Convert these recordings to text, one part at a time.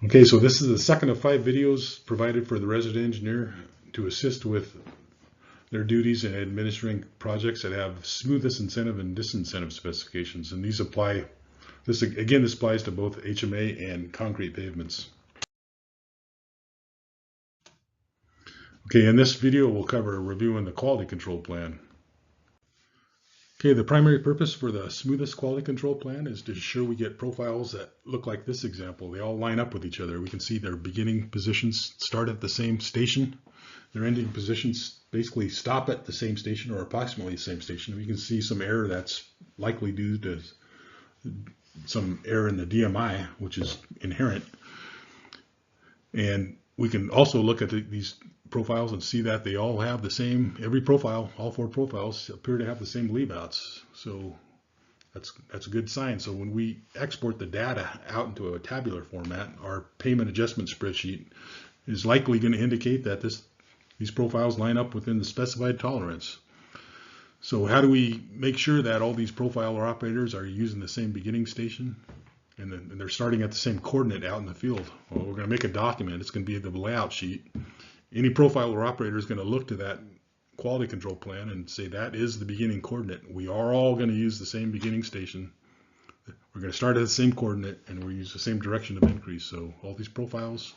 Okay, so this is the second of 5 videos provided for the resident engineer to assist with their duties in administering projects that have smoothest incentive and disincentive specifications. And these apply, this applies to both HMA and concrete pavements. Okay, in this video we'll cover reviewing the quality control plan. Okay, the primary purpose for the smoothest quality control plan is to ensure we get profiles that look like this example. They all line up with each other. We can see their beginning positions start at the same station. Their ending positions basically stop at the same station or approximately the same station. We can see some error that's likely due to some error in the DMI, which is inherent. And we can also look at these profiles and see that they all have the same, every profile, all 4 profiles appear to have the same leave outs. So that's a good sign. So when we export the data out into a tabular format, our payment adjustment spreadsheet is likely going to indicate that these profiles line up within the specified tolerance. So how do we make sure that all these profile operators are using the same beginning station and they're starting at the same coordinate out in the field? Well, we're going to make a document. It's going to be the layout sheet. Any profiler operator is going to look to that quality control plan and say that is the beginning coordinate. We are all going to use the same beginning station. We're going to start at the same coordinate and we use the same direction of increase. So all these profiles,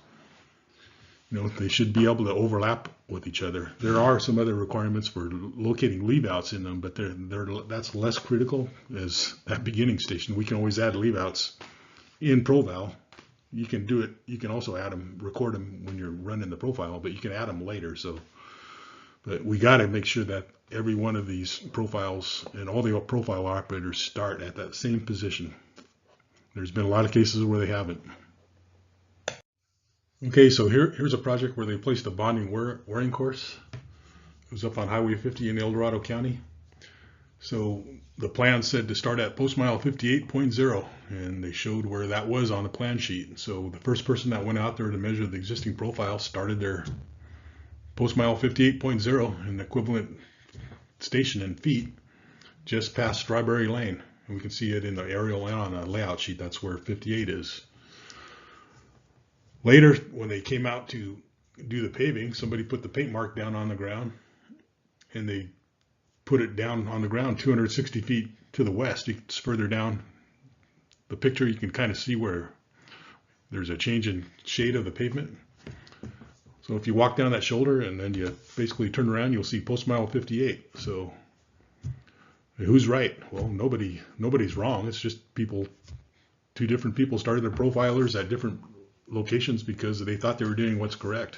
they should be able to overlap with each other. There are some other requirements for locating leave outs in them, but that's less critical as that beginning station. We can always add leave outs in ProVal. You can do it. You can also add them, record them when you're running the profile, but you can add them later. But we got to make sure that every one of these profiles and all the profile operators start at that same position. There's been a lot of cases where they haven't. Okay, so here's a project where they placed a bonding wearing course. It was up on Highway 50 in El Dorado County. So the plan said to start at post mile 58.0, and they showed where that was on the plan sheet. So the first person that went out there to measure the existing profile started their post mile 58.0 in the equivalent station in feet just past Strawberry Lane. And we can see it in the aerial and on a layout sheet. That's where 58 is. Later, when they came out to do the paving, somebody put the paint mark down on the ground, and they put it down on the ground 260 feet to the west. It's further down the picture. You can kind of see where there's a change in shade of the pavement. So if you walk down that shoulder and then you basically turn around, you'll see post mile 58. So who's right? Well, nobody's wrong. It's just two different people started their profilers at different locations because they thought they were doing what's correct.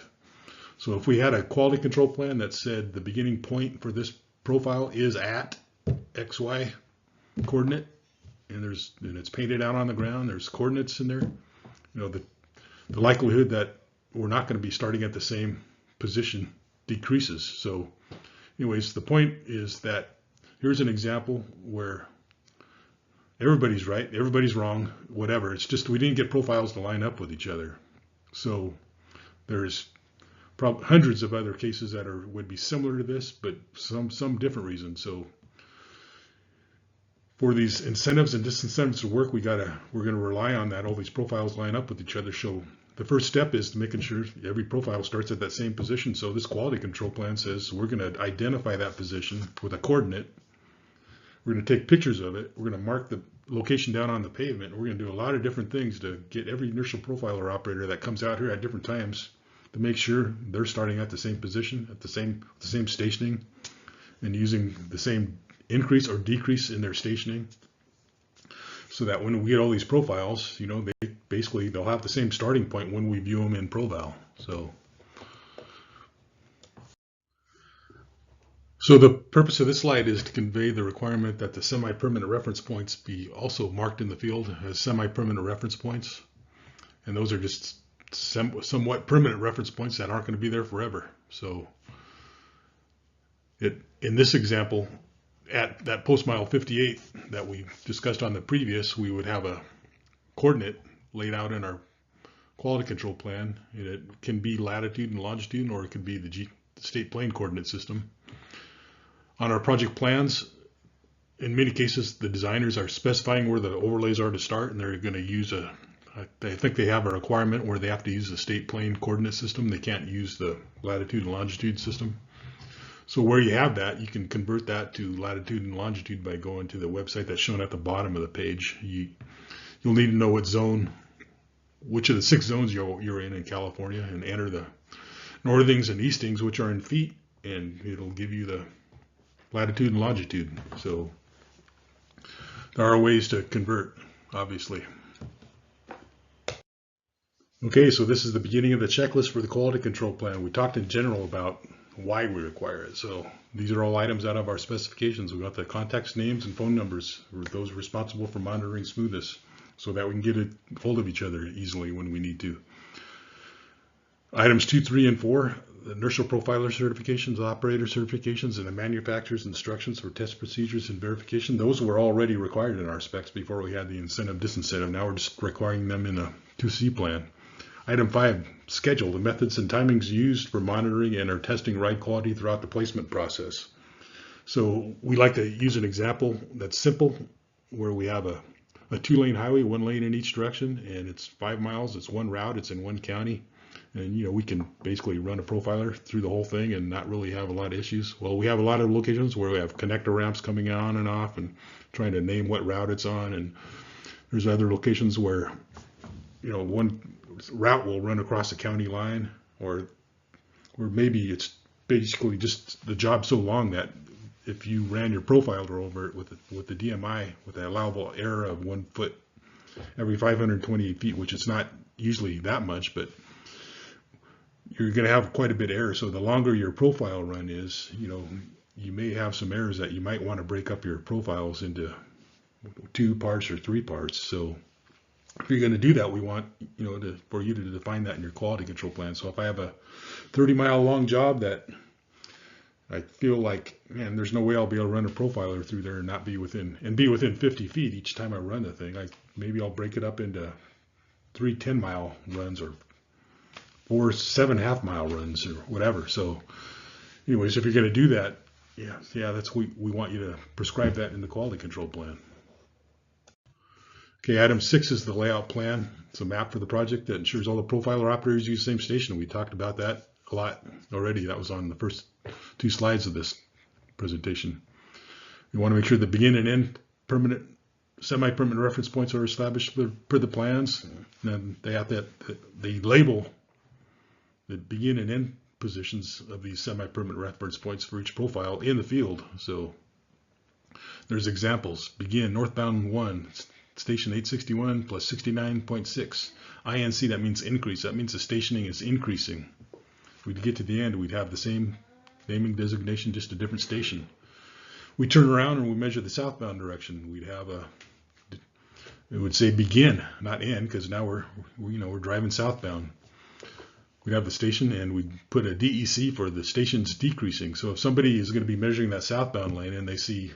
So if we had a quality control plan that said the beginning point for this profile is at XY coordinate, and it's painted out on the ground, there's coordinates in there, the likelihood that we're not going to be starting at the same position decreases. So anyways, the point is that here's an example where everybody's right, everybody's wrong, whatever. It's just we didn't get profiles to line up with each other. So there's probably hundreds of other cases that would be similar to this, but some different reasons. So for these incentives and disincentives to work, we're going to rely on that all these profiles line up with each other. So the first step is making sure every profile starts at that same position. So this quality control plan says we're going to identify that position with a coordinate. We're going to take pictures of it. We're going to mark the location down on the pavement. We're going to do a lot of different things to get every inertial profiler operator that comes out here at different times to make sure they're starting at the same position, at the same stationing, and using the same increase or decrease in their stationing, so that when we get all these profiles, they'll have the same starting point when we view them in ProVal. So the purpose of this slide is to convey the requirement that the semi-permanent reference points be also marked in the field as semi-permanent reference points. And those are just somewhat permanent reference points that aren't going to be there forever. So in this example, at that post mile 58 that we discussed on the previous, we would have a coordinate laid out in our quality control plan. It can be latitude and longitude, or it could be the state plane coordinate system. On our project plans, in many cases, the designers are specifying where the overlays are to start, and they're going to use a I think they have a requirement where they have to use the state plane coordinate system. They can't use the latitude and longitude system. So where you have that, you can convert that to latitude and longitude by going to the website that's shown at the bottom of the page. You'll need to know what zone, which of the 6 zones you're in California, and enter the northings and eastings, which are in feet, and it'll give you the latitude and longitude. So there are ways to convert, obviously. Okay, so this is the beginning of the checklist for the quality control plan. We talked in general about why we require it. So these are all items out of our specifications. We've got the contacts, names, and phone numbers for those responsible for monitoring smoothness, so that we can get a hold of each other easily when we need to. Items 2, 3, and 4, the inertial profiler certifications, operator certifications, and the manufacturer's instructions for test procedures and verification. Those were already required in our specs before we had the incentive disincentive. Now we're just requiring them in a 2C plan. Item 5, schedule the methods and timings used for monitoring and or testing ride quality throughout the placement process. So we like to use an example that's simple, where we have a 2-lane highway, 1 lane in each direction, and it's 5 miles, it's 1 route, it's in 1 county. And we can basically run a profiler through the whole thing and not really have a lot of issues. Well, we have a lot of locations where we have connector ramps coming on and off and trying to name what route it's on. And there's other locations where, one route will run across the county line, or maybe it's basically just the job so long that if you ran your profiler over it with the DMI with an allowable error of 1 foot every 528 feet, which is not usually that much, but you're going to have quite a bit of error. So the longer your profile run is, you may have some errors that you might want to break up your profiles into 2 parts or 3 parts. So if you're going to do that, we want for you to define that in your quality control plan. So if I have a 30-mile long job that I feel like, man, there's no way I'll be able to run a profiler through there and not be within 50 feet each time I run the thing. Maybe I'll break it up into 3 10-mile runs or 4 7.5-mile runs or whatever. So anyways, if you're going to do that, we want you to prescribe that in the quality control plan. Okay, item 6 is the layout plan. It's a map for the project that ensures all the profiler operators use the same station. We talked about that a lot already. That was on the first 2 slides of this presentation. You want to make sure the begin and end semi-permanent reference points are established per the plans. And then they label the begin and end positions of these semi-permanent reference points for each profile in the field. So there's examples. Begin northbound 1, station 861 plus 69.6. INC, that means increase. That means the stationing is increasing. If we'd get to the end, we'd have the same naming designation, just a different station. We turn around and we measure the southbound direction. We'd have it would say begin, not end, because now we're driving southbound. We'd have the station and we'd put a DEC for the station's decreasing. So if somebody is going to be measuring that southbound lane and they see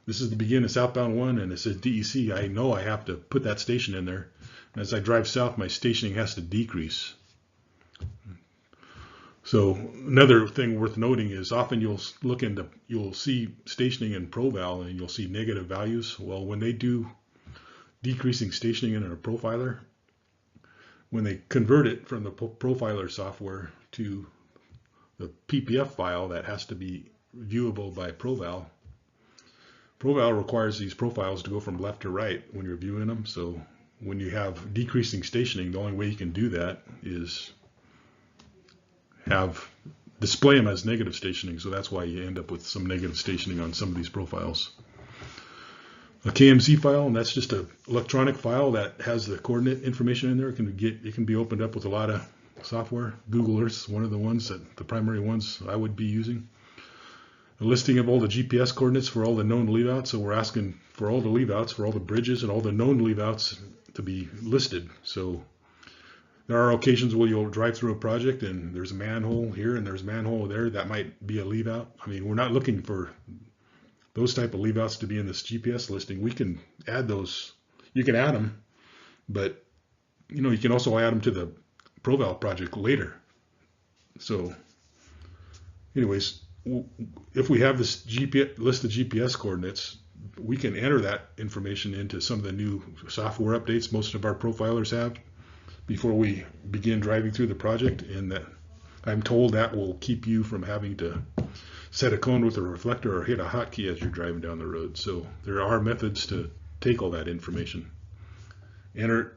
this is the begin of southbound 1 and it says DEC, I know I have to put that station in there. And as I drive south, my stationing has to decrease. So another thing worth noting is often you'll see stationing in ProVal and you'll see negative values. Well, when they do decreasing stationing in a profiler, when they convert it from the profiler software to the PPF file that has to be viewable by ProVal, ProVal requires these profiles to go from left to right when you're viewing them. So when you have decreasing stationing, the only way you can do that is display them as negative stationing. So that's why you end up with some negative stationing on some of these profiles. A KMZ file, and that's just an electronic file that has the coordinate information in there. It can be opened up with a lot of software. Google Earth is one of the primary ones I would be using. A listing of all the GPS coordinates for all the known leave-outs. So we're asking for all the leave-outs for all the bridges and all the known leave-outs to be listed. So there are occasions where you'll drive through a project and there's a manhole here and there's a manhole there. That might be a leave-out. I mean, we're not looking for those type of leave-outs to be in this GPS listing. We can add those. You can add them, but you can also add them to the ProVal project later. So anyways, if we have this list of GPS coordinates, we can enter that information into some of the new software updates most of our profilers have before we begin driving through the project, and that I'm told that will keep you from having to set a cone with a reflector or hit a hotkey as you're driving down the road. So there are methods to take all that information, enter it,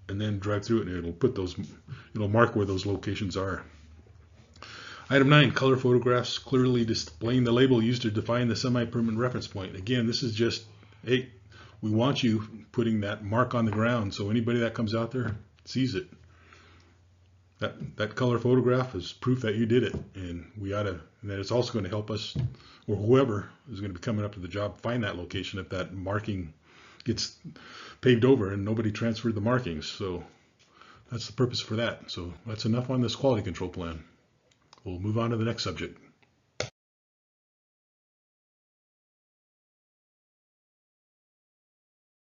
and then drive through it, and it'll mark where those locations are. Item 9, color photographs clearly displaying the label used to define the semi-permanent reference point. Again, this is just, hey, we want you putting that mark on the ground so anybody that comes out there sees it. That color photograph is proof that you did it, and that it's also going to help us, or whoever is going to be coming up to the job, find that location if that marking gets paved over and nobody transferred the markings. So that's the purpose for that. So that's enough on this quality control plan. We'll move on to the next subject.